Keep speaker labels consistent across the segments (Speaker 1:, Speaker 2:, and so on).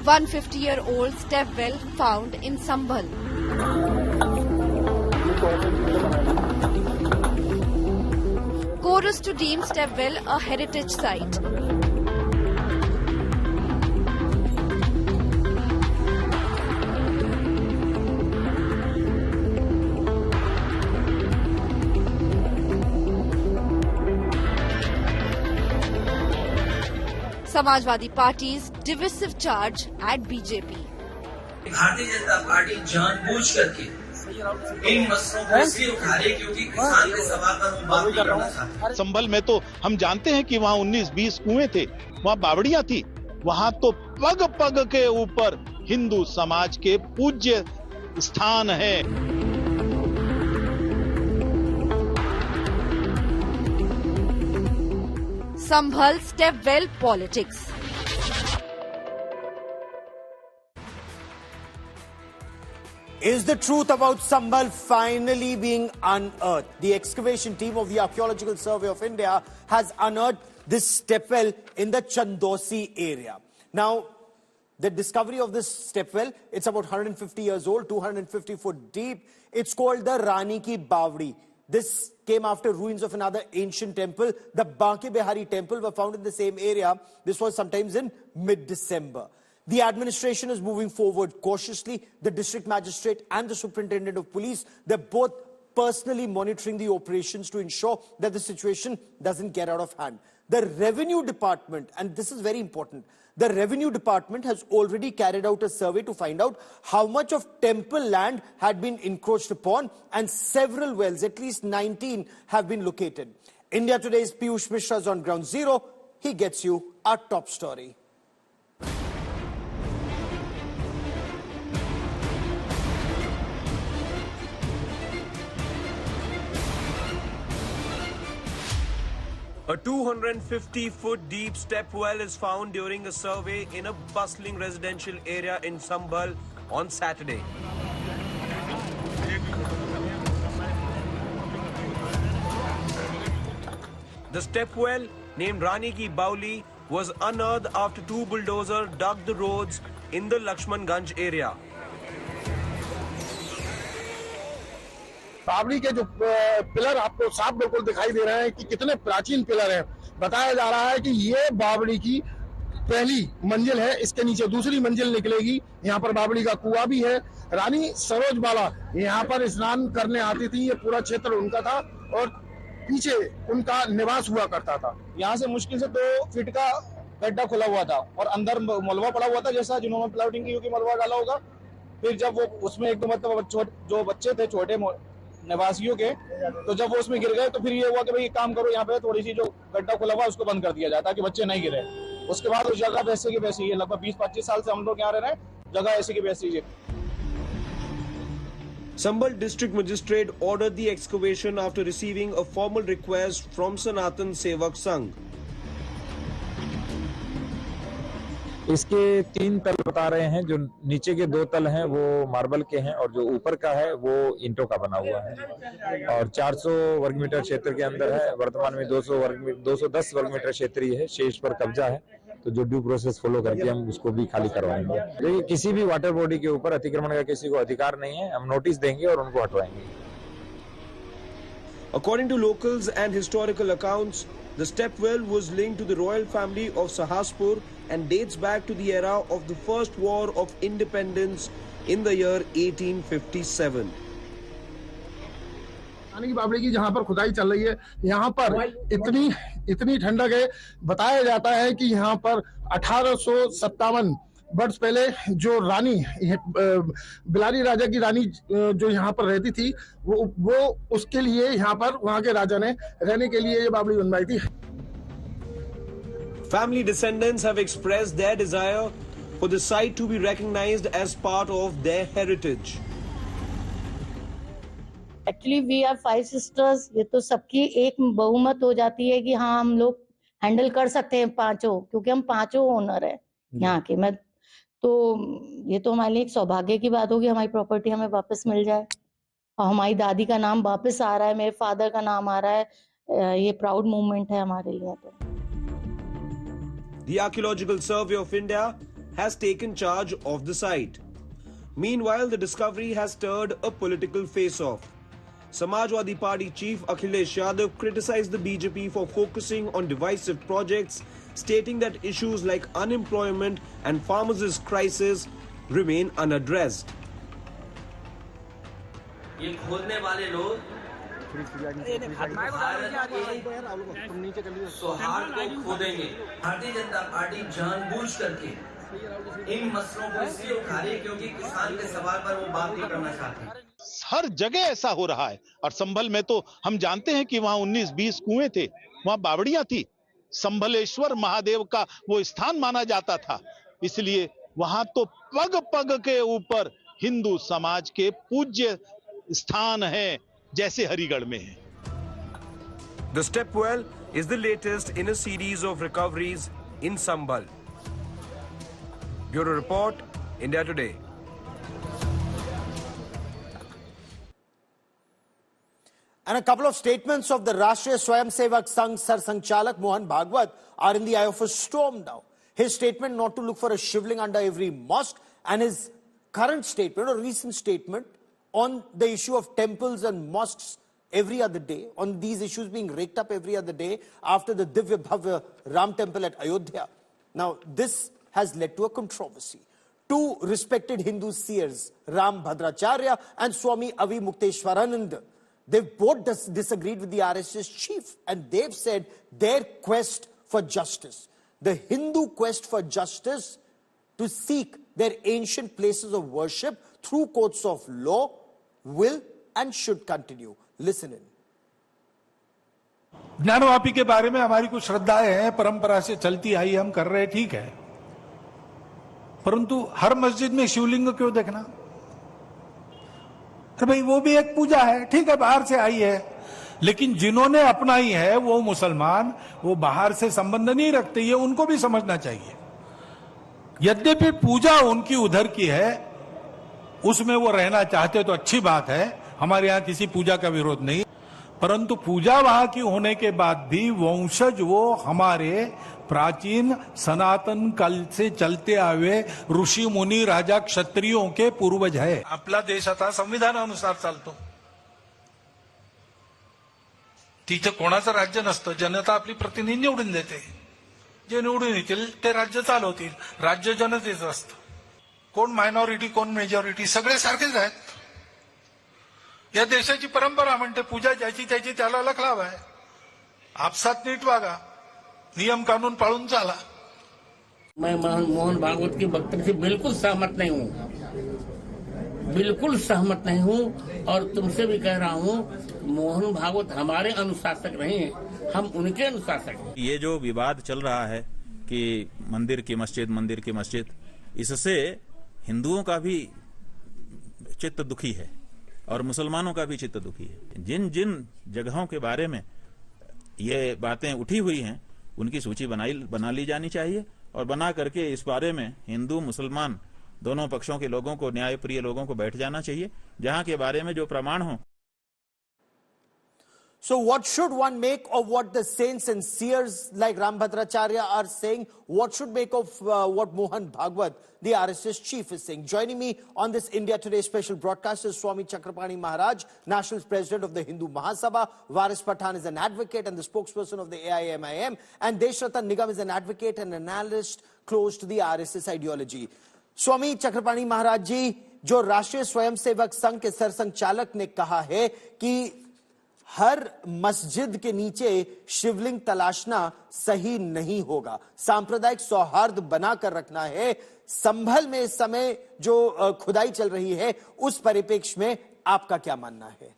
Speaker 1: 150-year-old step well found in Sambhal. Chorus to deem step well a heritage site. Samajwadi parties divisive charge at BJP.
Speaker 2: Bharatiya Janata party जानबूझ करके इन मसलों को इसलिए उठा रही है क्योंकि किसान के सवाल पर वो बात नहीं करना चाहते।
Speaker 3: संभल में तो हम जानते हैं कि वहाँ 19-20 कुएं थे, वहाँ बावड़ियां थी, वहाँ तो पग पग के ऊपर हिंदू समाज के पूज्य स्थान है।
Speaker 1: Sambhal step well politics.
Speaker 4: Is the truth about Sambhal finally being unearthed? The excavation team of the Archaeological Survey of India has unearthed this stepwell in the Chandosi area. Now, the discovery of this stepwell, it's about 150 years old, 250 foot deep. It's called the Rani Ki Bawdi. This came after ruins of another ancient temple. The Banke Bihari temple were found in the same area. This was sometimes in mid-December. The administration is moving forward cautiously. The district magistrate and the superintendent of police, they're both personally monitoring the operations to ensure that the situation doesn't get out of hand. The revenue department, and this is very important, the revenue department has already carried out a survey to find out how much of temple land had been encroached upon, and several wells, at least 19, have been located. India Today's Piyush Mishra is on ground zero. He gets you our top story.
Speaker 5: A 250-foot deep step well is found during a survey in a bustling residential area in Sambhal on Saturday. The step well, named Rani Ki Bawdi, was unearthed after two bulldozers dug the roads in the Lakshmanganj area.
Speaker 6: बावड़ी के जो pillar आपको साफ बिल्कुल दिखाई दे रहे हैं कि कितने प्राचीन पिलर हैं। बताया जा रहा है कि ये बावड़ी की पहली मंजिल है, इसके नीचे दूसरी मंजिल निकलेगी। यहाँ पर बावड़ी का कुआं भी है। रानी सरोज बाला यहाँ पर स्नान करने आती थी। ये पूरा क्षेत्र उनका था और पीछे उनका निवास हुआ करता था।
Speaker 7: यहाँ से मुश्किल से 2 फीट का गड्ढा खुला हुआ था और अंदर मलबा पड़ा हुआ था, जैसा जिन्होंने प्लाउटिंग की मलबा डाला होगा। फिर जब वो उसमें एक दो मतलब जो बच्चे थे छोटे निवासियों के, तो जब वो उसमें गिर गए तो फिर ये हुआ कि भाई काम करो, यहाँ पे थोड़ी सी जो गड्ढा खुला हुआ उसको बंद कर दिया जाए ताकि बच्चे नहीं गिरे। उसके बाद उस जगह वैसे की वैसी है, लगभग 20-25 साल से हम लोग यहाँ रह रहे हैं, जगह ऐसी की वैसी है।
Speaker 5: Sambhal district magistrate ordered the excavation after receiving a formal request from Sanatan Sevak Sangh.
Speaker 8: इसके 3 तल बता रहे हैं। जो नीचे के 2 तल हैं वो मार्बल के हैं और जो ऊपर का है वो ईंटों का बना हुआ है और 400 वर्ग मीटर क्षेत्र के अंदर है। वर्तमान में 210 वर्ग मीटर क्षेत्रीय है, शेष पर कब्जा है। तो जो ड्यू प्रोसेस फॉलो करके हम उसको भी खाली करवाएंगे। देखिए, किसी भी वाटर बॉडी के ऊपर अतिक्रमण का किसी को अधिकार नहीं है। हम नोटिस देंगे और उनको हटवाएंगे।
Speaker 5: According to locals and historical accounts, the step well was linked to the royal family of Sahaspur and dates back to the era of the First War of Independence in the year 1857.
Speaker 6: रानी की बावड़ी की जहाँ पर खुदाई चल रही है, यहाँ पर इतनी ठंडक है। बताया जाता है कि यहाँ पर 1857 वर्ष पहले जो रानी बिलारी राजा की रानी जो यहाँ पर रहती थी, वो उसके लिए यहाँ पर वहाँ के राजा ने रहने के लिए ये बावड़ी बनवाई थी।
Speaker 5: Family descendants have expressed their desire for the site to be recognized as part of their heritage.
Speaker 9: Actually, we are 5 sisters. ये तो सबकी एक बहुमत हो जाती है कि हाँ हम लोग हैंडल कर सकते हैं पांचों, क्योंकि हम पांचों ओनर है यहाँ के। मैं तो ये तो हमारे लिए एक सौभाग्य की बात होगी, हमारी प्रॉपर्टी हमें वापस मिल जाए और हमारी दादी का नाम वापस आ रहा है, मेरे फादर का नाम आ रहा है। ये प्राउड मूवमेंट है हमारे लिए। तो
Speaker 5: The Archaeological Survey of India has taken charge of the site. Meanwhile, the discovery has stirred a political face-off. Samajwadi Party chief Akhilesh Yadav criticized the BJP for focusing on divisive projects, stating that issues like unemployment and farmers' crisis remain unaddressed.
Speaker 2: ये खोदने वाले लोग सौहार्द को खोदेंगे। Bharatiya Janata party जानबूझ करके इन मसलों को इसलिए उठा रही है क्योंकि किसान के सवाल पर वो बात नहीं करना चाहते।
Speaker 3: हर जगह ऐसा हो रहा है। और संभल में तो हम जानते हैं कि वहां 19-20 कुएं थे, वहां बावड़ियां थी। संभलेश्वर महादेव का वो स्थान माना जाता था, इसलिए वहां तो पग पग के ऊपर हिंदू समाज के पूज्य स्थान है, जैसे हरिगढ़ में है।
Speaker 5: The step well is the latest in a series of recoveries in Sambhal. Bureau Report, India Today.
Speaker 4: And a couple of statements of the Rashtriya Swayamsevak Sangh Sarsanchalak Mohan Bhagwat are in the eye of a storm now. His statement not to look for a shivling under every mosque, and his current statement or recent statement on the issue of temples and mosques every other day, on these issues being raked up every other day after the Divya Bhavya Ram temple at Ayodhya. Now, this has led to a controversy. Two respected Hindu seers, Ram Bhadracharya and Swami Avi Mukteswaranand, they've both disagreed with the RSS chief, and they've said their quest for justice, the Hindu quest for justice to seek their ancient places of worship through courts of law, will and should continue. Listen in.
Speaker 10: Gyanvapi के बारे में हमारी कुछ श्रद्धाएं हैं, परंपरा से चलती आई, हम कर रहे, ठीक है, परंतु हर मस्जिद में शिवलिंग क्यों देखना? अरे भाई, वो भी एक पूजा है, ठीक है, बाहर से आई है, लेकिन जिन्होंने अपनाई है वो मुसलमान, वो बाहर से संबंध नहीं रखते, ये उनको भी समझना चाहिए। यद्यपि पूजा उनकी उधर की है, उसमें वो रहना चाहते तो अच्छी बात है, हमारे यहाँ किसी पूजा का विरोध नहीं, परंतु पूजा वहां की होने के बाद भी वंशज वो हमारे प्राचीन सनातन काल से चलते आवे ऋषी मुनी राजा क्षत्रियों के पूर्वज है। आपला देश आता संविधानानुसार चालतो, तिथे कोणाचं राज्य नसतं, जनता आपली प्रतिनिधी निवडून देते, जे निवडून येतील ते राज्य चालवतील, राज्य जनतेचं असतं, कोण मायनॉरिटी कोण मेजॉरिटी सगळे सारखेच आहेत। या देशाची परंपरा म्हणते पूजा ज्याची त्याची त्याला लखलाव आहे, आपसात नीट वागा, नियम कानून पाळून चाला।
Speaker 11: मैं मोहन भागवत की वक्तव्य से बिल्कुल सहमत नहीं हूँ, बिल्कुल सहमत नहीं हूँ, और तुमसे भी कह रहा हूँ, मोहन भागवत हमारे अनुशासक नहीं है, हम उनके अनुशासक हैं।
Speaker 12: ये जो विवाद चल रहा है कि मंदिर की मस्जिद, इससे हिंदुओं का भी चित्त दुखी है और मुसलमानों का भी चित्त दुखी है। जिन जिन जगहों के बारे में ये बातें उठी हुई हैं, उनकी सूची बना ली जानी चाहिए, और बना करके इस बारे में हिंदू मुसलमान दोनों पक्षों के लोगों को, न्यायप्रिय लोगों को बैठ जाना चाहिए, जहां के बारे में जो प्रमाण हो।
Speaker 4: So what should one make of what the saints and seers like Ram Bhadracharya are saying? What should make of what Mohan Bhagwat, the RSS chief, is saying? Joining me on this India Today special broadcast is Swami Chakrapani Maharaj, National President of the Hindu Mahasabha. Varis Pathan is an advocate and the spokesperson of the AIMIM. And Deshratan Nigam is an advocate and analyst close to the RSS ideology. Swami Chakrapani Maharaj ji, जो राष्ट्रीय स्वयंसेवक संघ के सरसंघचालक ने कहा है कि हर मस्जिद के नीचे शिवलिंग तलाशना सही नहीं होगा, सांप्रदायिक सौहार्द बनाकर रखना है। संभल में इस समय जो खुदाई चल रही है, उस परिप्रेक्ष्य में आपका क्या मानना है?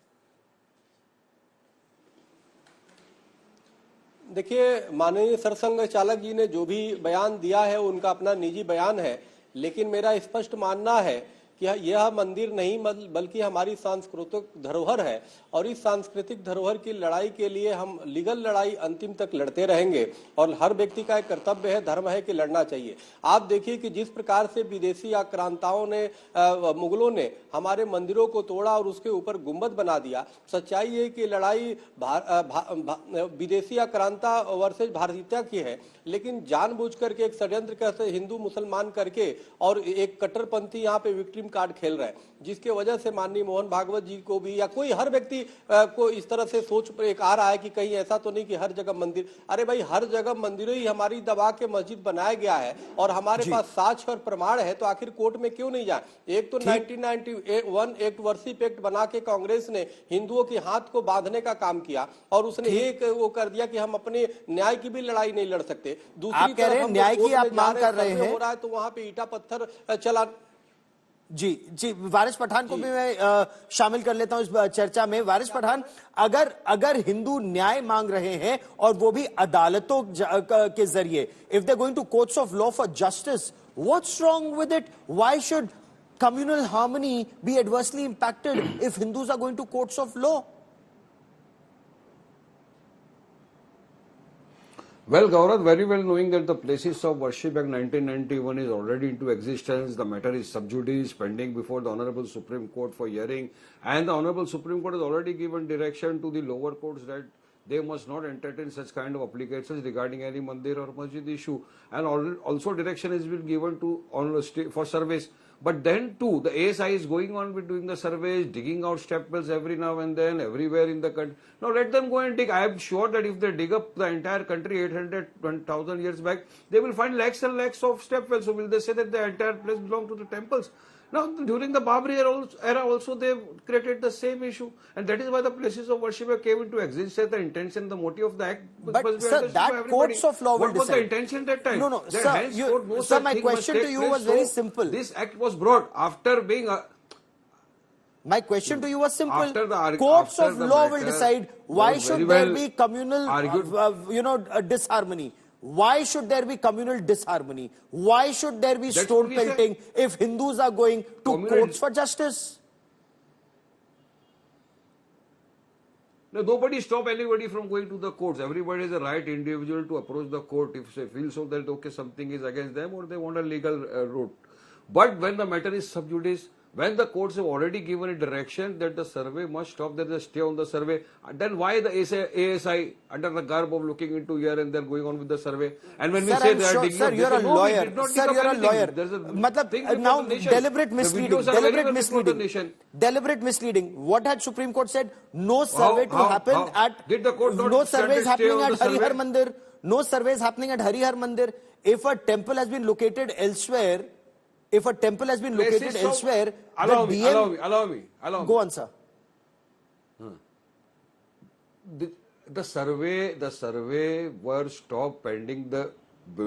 Speaker 13: देखिए, माननीय सरसंघ चालक जी ने जो भी बयान दिया है, उनका अपना निजी बयान है, लेकिन मेरा स्पष्ट मानना है कि यह मंदिर नहीं बल्कि हमारी सांस्कृतिक धरोहर है और इस सांस्कृतिक धरोहर की लड़ाई के लिए हम लीगल लड़ाई अंतिम तक लड़ते रहेंगे और हर व्यक्ति का एक कर्तव्य है, धर्म है कि लड़ना चाहिए। आप देखिए कि जिस प्रकार से विदेशी आक्रांताओं ने, मुगलों ने हमारे मंदिरों को तोड़ा और उसके ऊपर गुंबद बना दिया। सच्चाई है कि लड़ाई विदेशी आक्रांता वर्सेज भारतीयता की है, लेकिन जानबूझ करके एक षड्यंत्र करके हिंदू मुसलमान करके और एक कट्टरपंथी यहाँ पे विक्टिम कार्ड खेल रहे हैं, जिसके वजह से माननीय मोहन भागवत जी को भी या कोई हर व्यक्ति को इस तरह से सोच एक आ रहा है कि कहीं ऐसा तो नहीं कि हर जगह मंदिर, अरे भाई हर जगह मंदिरों ही हमारी दबा के मस्जिद बनाया गया है और हमारे पास साक्ष्य और प्रमाण है, तो आखिर कोर्ट में क्यों नहीं जाए। एक तो 1991 एक्ट वर्शिप एक्ट बना के कांग्रेस ने हिंदुओं के हाथ को बांधने का काम किया और उसने एक वो कर दिया कि हम अपने न्याय की भी लड़ाई नहीं लड़ सकते। दूसरी तरफ
Speaker 4: न्याय की आप मांग कर रहे हैं,
Speaker 13: हो रहा है तो वहां पे ईटा पत्थर चला।
Speaker 4: जी वारिस पठान को भी मैं शामिल कर लेता हूं इस चर्चा में। वारिस पठान, अगर हिंदू न्याय मांग रहे हैं और वो भी अदालतों के जरिए, if they going to courts of law for justice, what's wrong with it? Why should communal harmony be adversely impacted if Hindus are going to courts of law?
Speaker 14: Well, Gaurav, very well knowing that the Places of Worship Act 1991 is already into existence, the matter is sub judice, pending before the Honorable Supreme Court for hearing, and the Honorable Supreme Court has already given direction to the lower courts that they must not entertain such kind of applications regarding any mandir or masjid issue, and also direction has been given to for surveys. But then too, the ASI is going on with doing the surveys, digging out step wells every now and then, everywhere in the country. Now let them go and dig. I am sure that if they dig up the entire country 800,000 years back, they will find lakhs and lakhs of step wells. So will they say that the entire place belongs to the temples? Now, during the Babri era also, they created the same issue, and that is why the Places of Worship came into existence. The intention, the motive of the act.
Speaker 4: But sir, that courts of law will decide.
Speaker 14: What was the intention that time?
Speaker 4: No, sir, my question to you was very simple.
Speaker 14: This act was brought after being.
Speaker 4: My question to you was simple. Courts of law will decide. Why should there be communal, disharmony? Why should there be communal disharmony? Why should there be stone pelting if Hindus are going to courts for justice?
Speaker 14: No, nobody stop anybody from going to the courts. Everybody has a right individual to approach the court if they feel so that okay, something is against them or they want a legal route. But when the matter is sub judice, when the courts have already given a direction that the survey must stop, there is a stay on the survey, then why the ASI under the garb of looking into here and then going on with the survey? And when we say they are digging up,
Speaker 4: you're a lawyer. Sir, you're a lawyer. Now, deliberate misleading. Deliberate misleading. What had Supreme Court said? No survey to happen at.
Speaker 14: Did the court not
Speaker 4: no surveys happening at Harihar Mandir. No surveys happening at Harihar Mandir. If a temple has been located elsewhere. If a temple has been located elsewhere,
Speaker 14: allow me.
Speaker 4: Go on, sir.
Speaker 14: The survey were stopped pending the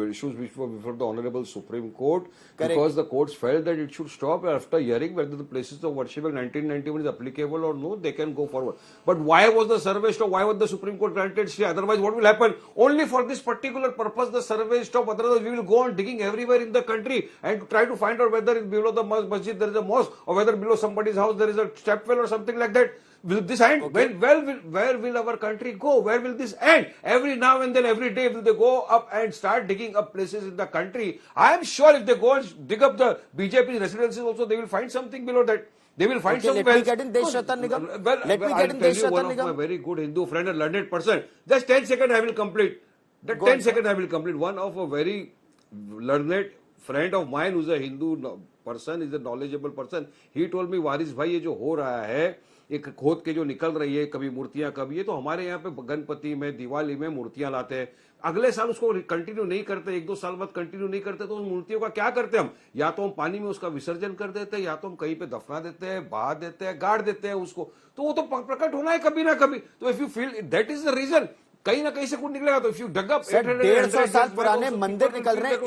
Speaker 14: issues which were before the Honorable Supreme Court. Correct. Because the courts felt that it should stop after hearing whether the Places of Worship Act 1991 is applicable or no, they can go forward. But why was the survey stopped? Why was the Supreme Court granted stay? Otherwise, what will happen? Only for this particular purpose the survey is stopped. Otherwise, we will go on digging everywhere in the country and try to find out whether below the masjid there is a mosque or whether below somebody's house there is a step well or something like that. Will this end? Okay. Where will our country go? Where will this end? Every now and then, every day, will they go up and start digging up places in the country? I am sure if they go and dig up the BJP residences also, they will find something below that. They will find some
Speaker 4: Let me get in Deshratan Nigam.
Speaker 14: Let me get in Deshratan Nigam. One of my very good Hindu friend, a learned person. Just 10 seconds I will complete. That 10 seconds I will complete. One of a very learned friend of mine who is a Hindu person, is a knowledgeable person. He told me, Waris bhai, ये जो हो रहा है, एक खोद के जो निकल रही है, कभी मूर्तियां, कभी ये, तो हमारे यहाँ पे गणपति में, दिवाली में मूर्तियां लाते हैं, अगले साल उसको कंटिन्यू नहीं करते, 1-2 साल बाद कंटिन्यू नहीं करते, तो उन मूर्तियों का क्या करते हैं हम? या तो हम पानी में उसका विसर्जन कर देते हैं, या तो हम कहीं पे दफना देते हैं, बहा देते हैं, गाड़ देते हैं उसको, तो वो तो प्रकट होना है कभी ना कभी. तो if you feel that is the reason, कहीं ना कहीं से कुछ निकलेगा. तो इफ यू डग अप
Speaker 4: 150 साल पुराने मंदिर निकल रहे हैं,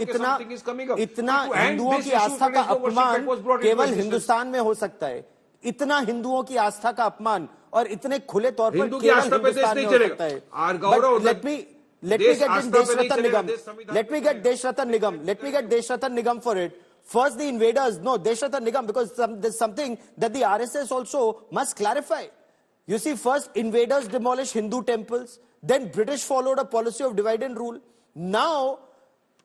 Speaker 4: इतना हिंदुओं की आस्था का अपमान केवल हिंदुस्तान में हो सकता है. इतना हिंदुओं की आस्था का अपमान और इतने खुले तौर पर केवल हिंदुस्तान में हो सकता है. Let me get Deshratan Nigam for it. first the invaders. No, Deshatha Nigam, because there's something that the RSS also must clarify. You see, first invaders demolish Hindu temples, then British followed a policy of divide and rule. Now,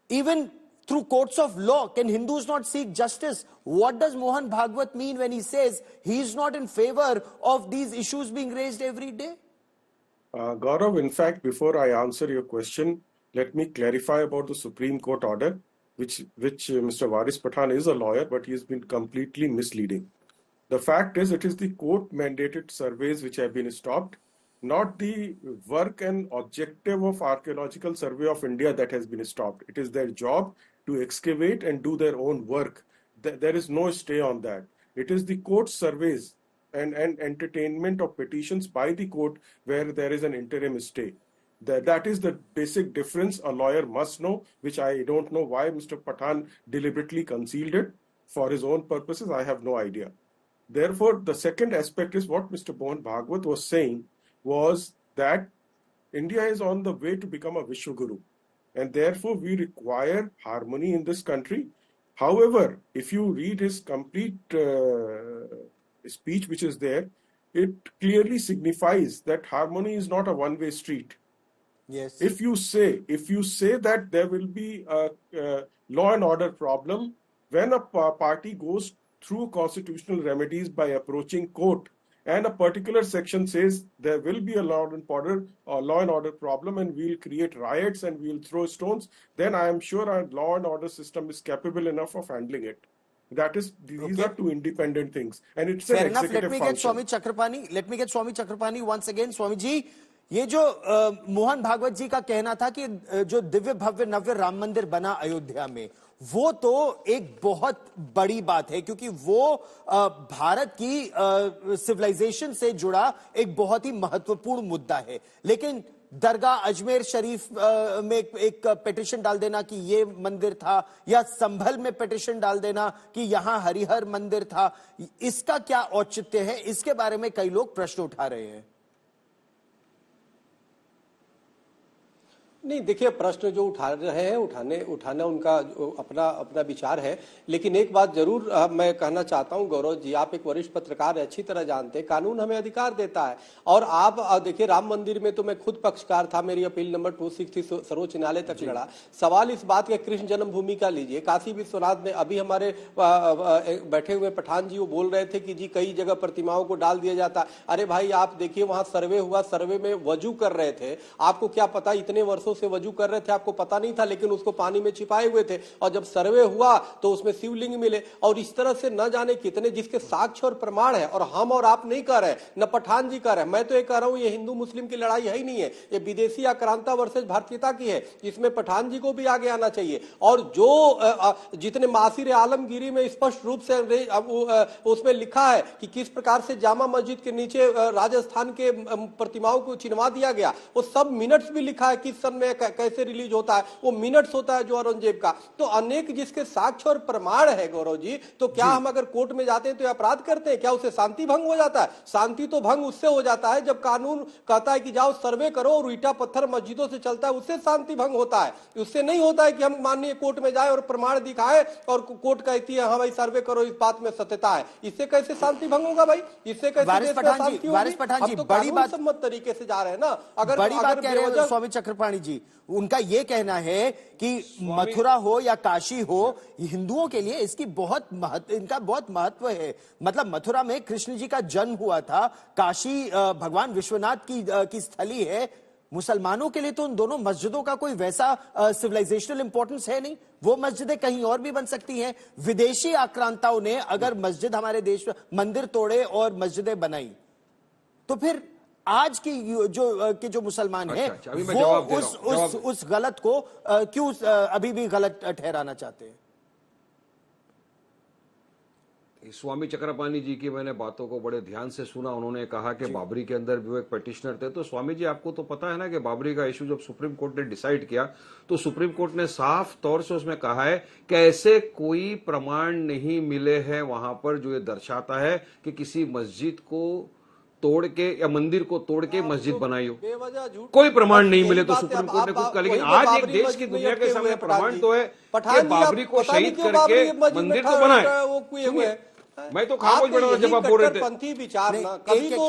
Speaker 4: even through courts of law, can Hindus not seek justice? What does Mohan Bhagwat mean when he says he is not in favor of these issues being raised every day?
Speaker 15: Gaurav, in fact, before I answer your question, let me clarify about the Supreme Court order, which Mr. Waris Pathan is a lawyer, but he has been completely misleading. The fact is, it is the court-mandated surveys which have been stopped, not the work and objective of Archaeological Survey of India that has been stopped. It is their job to excavate and do their own work. There is no stay on that. It is the court surveys and entertainment of petitions by the court where there is an interim stay. That is the basic difference a lawyer must know, which I don't know why Mr. Pathan deliberately concealed it for his own purposes. I have no idea. Therefore, the second aspect is what Mr. Mohan Bhagwat was saying was that India is on the way to become a Vishwaguru, and therefore we require harmony in this country. However, if you read his complete speech which is there, it clearly signifies that harmony is not a one-way street.
Speaker 4: Yes.
Speaker 15: If you say that there will be a law and order problem when a party goes through constitutional remedies by approaching court, and a particular section says there will be a law and order problem and we'll create riots and we'll throw stones, then I am sure our law and order system is capable enough of handling it. That is, these are two independent things, and it's an executive function.
Speaker 4: Let me get Swami Chakrapani once again. Swami ji, ये जो मोहन भागवत जी का कहना था कि जो दिव्य भव्य नव्य राम मंदिर बना अयोध्या में, वो तो एक बहुत बड़ी बात है, क्योंकि वो भारत की सिविलाइजेशन से जुड़ा एक बहुत ही महत्वपूर्ण मुद्दा है. लेकिन दरगाह अजमेर शरीफ में एक पिटीशन डाल देना कि ये मंदिर था, या संभल में पिटीशन डाल देना कि यहां हरिहर मंदिर था, इसका क्या औचित्य है? इसके बारे में कई लोग प्रश्न उठा रहे हैं.
Speaker 13: नहीं, देखिए, प्रश्न जो उठा रहे हैं उठाना उनका अपना विचार है, लेकिन एक बात जरूर मैं कहना चाहता हूं गौरव जी, आप एक वरिष्ठ पत्रकार अच्छी तरह जानते हैं, कानून हमें अधिकार देता है. और आप देखिए, राम मंदिर में तो मैं खुद पक्षकार था, मेरी अपील नंबर 260 सर्वोच्च न्यायालय तक लड़ा. सवाल इस बात का कृष्ण जन्मभूमि का लीजिए, काशी विश्वनाथ में अभी हमारे बैठे हुए पठान जी वो बोल रहे थे कि जी कई जगह प्रतिमाओं को डाल दिया जाता. अरे भाई, आप देखिए, वहां सर्वे हुआ, सर्वे में वजू कर रहे थे, आपको क्या पता, इतने वर्षों से वजू कर रहे थे, आपको पता नहीं था, लेकिन उसको पानी में छिपाए हुए थे, और जब सर्वे हुआ तो उसमें शिवलिंग मिले. और इस तरह से न जाने कितने, जिसके साक्ष्य और प्रमाण है, और हम और आप नहीं कह रहे, न पठान जी कह रहे, मैं तो ये कह रहा हूं, ये हिंदू मुस्लिम की लड़ाई है ही नहीं है, ये विदेशी आक्रांता वर्सेस भारतीयता की है. इसमें पठान जी को भी आगे आना चाहिए. और जो जितने मासिर आलमगीरी में स्पष्ट रूप से उसमें लिखा है कि किस प्रकार से जामा मस्जिद के नीचे राजस्थान के प्रतिमाओं को चिनवा दिया गया, वो सब मिनट्स भी लिखा है, किस सन में कैसे रिलीज होता है, वो मिनट्स होता है जो औरंगजेब का. तो अनेक जिसके साक्ष्य और प्रमाण है गौरव जी, तो क्या हम अगर कोर्ट में जाते हैं तो अपराध करते हैं? क्या उससे शांति भंग हो जाता है? शांति तो भंग उससे हो जाता है जब कानून कहता है कि जाओ सर्वे करो और ईटा पत्थर मस्जिदों से चलता है, उससे शांति भंग होता है. उससे नहीं होता है कि हम माननीय कोर्ट में जाए और प्रमाण दिखाए और कोर्ट कहती है हाँ भाई सर्वे करो, इस बात में सत्यता है. इससे कैसे शांति भंग होगा भाई? इससे कैसे शांति होगी? बड़ी बात सम्मत तरीके से जा रहे हैं ना. अगर
Speaker 4: बड़ी बात कह रहे हैं स्वामी चक्रपाणी जी, उनका यह कहना है कि मथुरा हो या काशी हो, हिंदुओं के लिए इसका बहुत महत्व है. मतलब मथुरा में कृष्ण जी का जन्म हुआ था, काशी भगवान विश्वनाथ की स्थली है. मुसलमानों के लिए तो उन दोनों मस्जिदों का कोई वैसा सिविलाइजेशनल इंपॉर्टेंस है नहीं. वो मस्जिदें कहीं और भी बन सकती हैं. विदेशी आक्रांताओं ने अगर मस्जिद हमारे देश में मंदिर तोड़े और मस्जिदें बनाई, तो फिर आज की जो मुसलमान है वो उस गलत को क्यों अभी भी गलत ठहराना चाहते हैं?
Speaker 14: स्वामी चक्रपाणी जी की मैंने बातों को बड़े ध्यान से सुना. उन्होंने कहा कि बाबरी के अंदर भी वो एक पिटिशनर थे. तो स्वामी जी, आपको तो पता है ना कि बाबरी का इशू जब सुप्रीम कोर्ट ने डिसाइड किया तो सुप्रीम कोर्ट ने साफ तौर से उसमें कहा है कि ऐसे कोई प्रमाण नहीं मिले हैं वहां पर जो ये दर्शाता है कि किसी मस्जिद को तोड़ के या मंदिर को तोड़ के मस्जिद बनाई हो। कोई प्रमाण नहीं मिले तो सुप्रीम कोर्ट ने कुछ कहा, लेकिन आज एक देश की दुनिया के सामने प्रमाण तो है कि बाबरी को शहीद करके मंदिर तो बनाए। मैं तो खामोश बैठा था जब आप बोल रहे थे।
Speaker 13: पंथी विचार ना कभी तो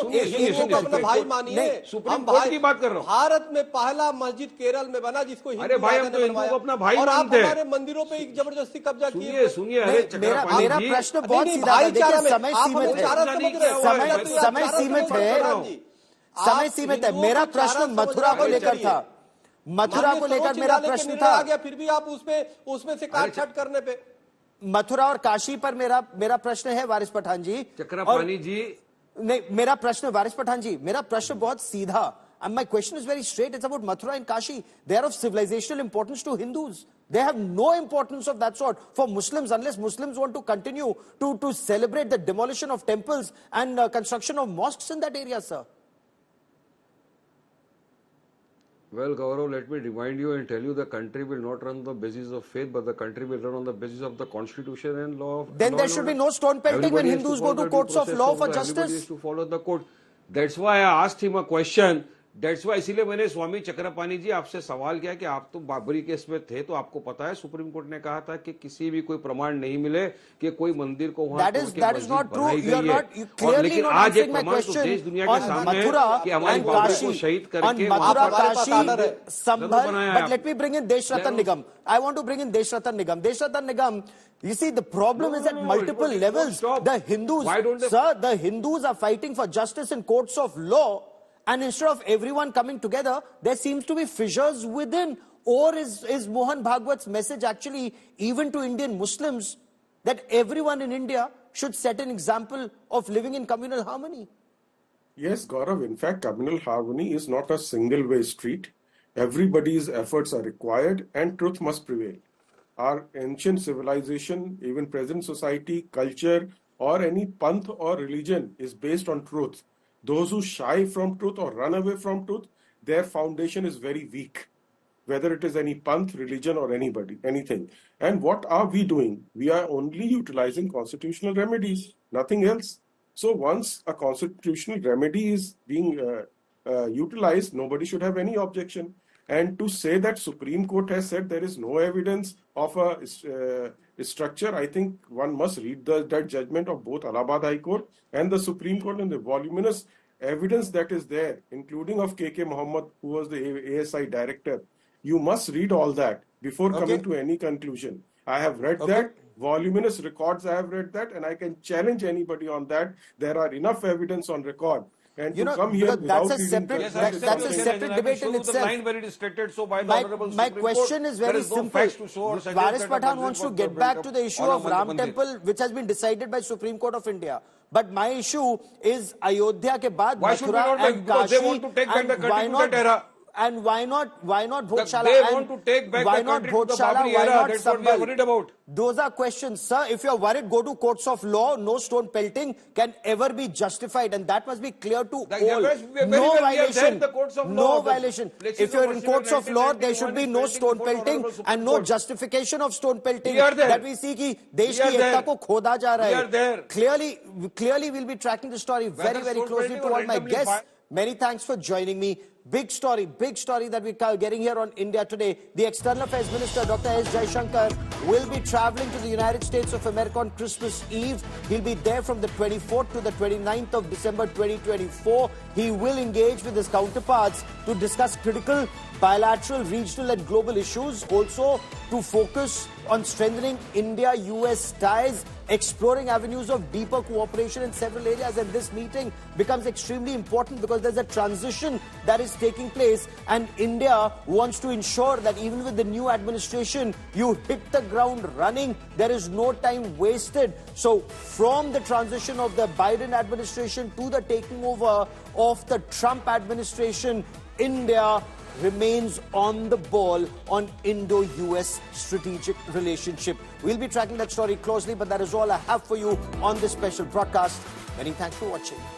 Speaker 13: अपना भाई मानिए।
Speaker 14: सुप्रीम कोर्ट की बात कर रहा हूँ।
Speaker 13: भारत में पहला मस्जिद केरल में बना जिसको
Speaker 14: अरे भाई हम तो हिंदू को अपना भाई मानते हैं।
Speaker 13: हमारे मंदिरों पे जबरदस्ती कब्जा किए।
Speaker 14: सुनिए अरे
Speaker 4: मेरा प्रश्न बहुत सीधा है। देखिए समय सीमित है, समय सीमित है। मेरा प्रश्न मथुरा को लेकर था। मथुरा को लेकर मेरा प्रश्न था।
Speaker 13: फिर भी आप उसमें से काट छट करने पे
Speaker 4: मथुरा और काशी पर मेरा प्रश्न है वारिस पठान जी।
Speaker 14: चक्रपाणी जी
Speaker 4: नहीं, मेरा प्रश्न वारिस पठान जी, मेरा प्रश्न बहुत सीधा। And my question is very straight. It's about Mathura and Kashi. They are of civilizational importance to Hindus. They have no importance of that sort for Muslims, unless Muslims want to continue to celebrate the demolition of temples and construction of mosques in that area, sir.
Speaker 14: Well, Gaurav, let me remind you and tell you the country will not run on the basis of faith, but the country will run on the basis of the constitution and law.
Speaker 4: Then there should be no stone pelting when Hindus go to courts of law for justice.
Speaker 14: Everybody has to follow the court. That's why I asked him a question. That's why इसीलिए मैंने स्वामी चक्रपाणी जी आपसे सवाल किया कि आप तो Babri case में थे, तो आपको पता है सुप्रीम कोर्ट ने कहा था कि किसी भी कोई प्रमाण नहीं मिले कि कोई मंदिर को वहां तोड़ के मस्जिद बनाई गई है। और लेकिन आज एक प्रमाण तो देश दुनिया के सामने है कि हमारी बाबरी को शहीद करके
Speaker 4: मथुरा, काशी, संभल। But let me bring in Desh Ratan Nigam. I want to bring in Desh Ratan Nigam. Desh Ratan Nigam, you see, the problem is at multiple levels. The Hindus, sir, the Hindus are fighting for justice in courts of law. And instead of everyone coming together, there seems to be fissures within. Or is Mohan Bhagwat's message actually even to Indian Muslims that everyone in India should set an example of living in communal harmony?
Speaker 15: Yes, Gaurav. In fact, communal harmony is not a single-way street. Everybody's efforts are required and truth must prevail. Our ancient civilization, even present society, culture, or any panth or religion is based on truth. Those who shy from truth or run away from truth, their foundation is very weak, whether it is any panth, religion, or anything. And what are we doing? We are only utilizing constitutional remedies, nothing else. So once a constitutional remedy is being utilized, nobody should have any objection. And to say that Supreme Court has said there is no evidence of a structure, I think one must read that judgment of both Allahabad High Court and the Supreme Court and the voluminous evidence that is there, including of K.K. Mohammed, who was the ASI director. You must read all that before coming to any conclusion. I have read that. Voluminous records, I have read that, and I can challenge anybody on that. There are enough evidence on record. And
Speaker 4: you know,
Speaker 15: come here
Speaker 4: that's a separate, that's a separate debate in itself.
Speaker 14: Very restricted, so by the
Speaker 4: my question is very simple. Varis Pathan wants to get back to the issue of Ram Temple, which has been decided by Supreme Court of India. But my issue is Ayodhya ke baad Mathura and Kashi, and why not Bhogshala?
Speaker 14: They want to take back the country to the Babri era. That's what we are worried about.
Speaker 4: Those are questions, sir. If you're worried, go to courts of law. No stone pelting can ever be justified, and that must be clear to all. No violation. No violation. If you're in courts of law, there should be no stone pelting and no justification of stone pelting. That we see कि देश की एकता को खोदा जा रहा है. Clearly, we'll be tracking the story very, very closely to all my guests. Many thanks for joining me. Big story that we're getting here on India Today. The External Affairs Minister, Dr. S. Jaishankar, will be traveling to the United States of America on Christmas Eve. He'll be there from the 24th to the 29th of December 2024. He will engage with his counterparts to discuss critical bilateral, regional and global issues. Also to focus on strengthening India-US ties, exploring avenues of deeper cooperation in several areas. And this meeting becomes extremely important because there's a transition that is taking place, and India wants to ensure that even with the new administration, you hit the ground running. There is no time wasted. So from the transition of the Biden administration to the taking over of the Trump administration, India remains on the ball on Indo-US strategic relationship. We'll be tracking that story closely, but that is all I have for you on this special broadcast. Many thanks for watching.